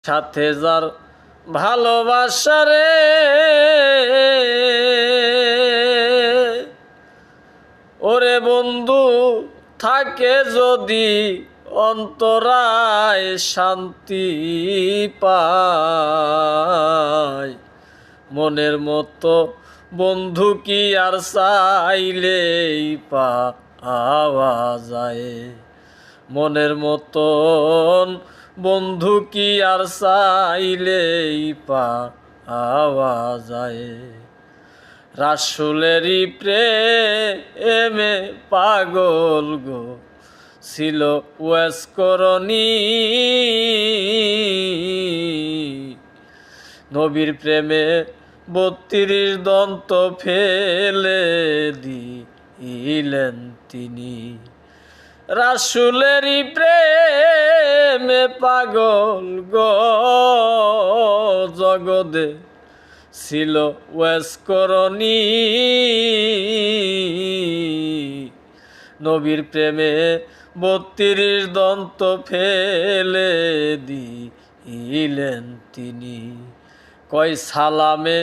সাথে যার ভালোবাসা রে ওরে বন্ধু থাকে যদি অন্তরায় শান্তি পায় মনের মতো বন্ধু কি আর চাইলেই পাওয়া যায় মনের মতন বন্ধু কি আর চাইলেই পাওয়া যায় রাসূলেরই প্রেমে পাগল গো ছিল ওয়াস করনি নবীর প্রেমে ৩২ দন্ত ফেলে দিলেন তিনি রাসূলেরই প্রেমে পাগল গো জগদে ছিল ওয়াস করনি নবীর প্রেমে ৩২ দন্ত ফেলে দিলেন তিনি কয় সালামে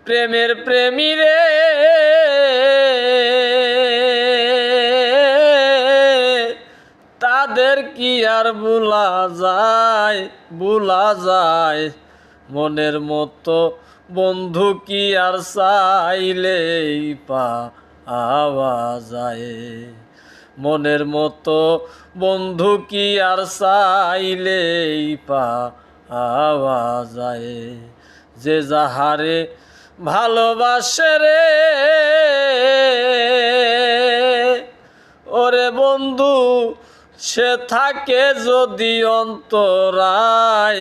প্রেমের প্রেমী রে তাদের কি আর ভুলা যায় মনের মতো বন্ধু কি আর চাইলেই পাওয়া যায় মনের মতো বন্ধু কি আর চাইলেই পাওয়া যায় যে যাহারে ভালোবাসে রে ওরে বন্ধু সে থাকে যদি অন্তরায়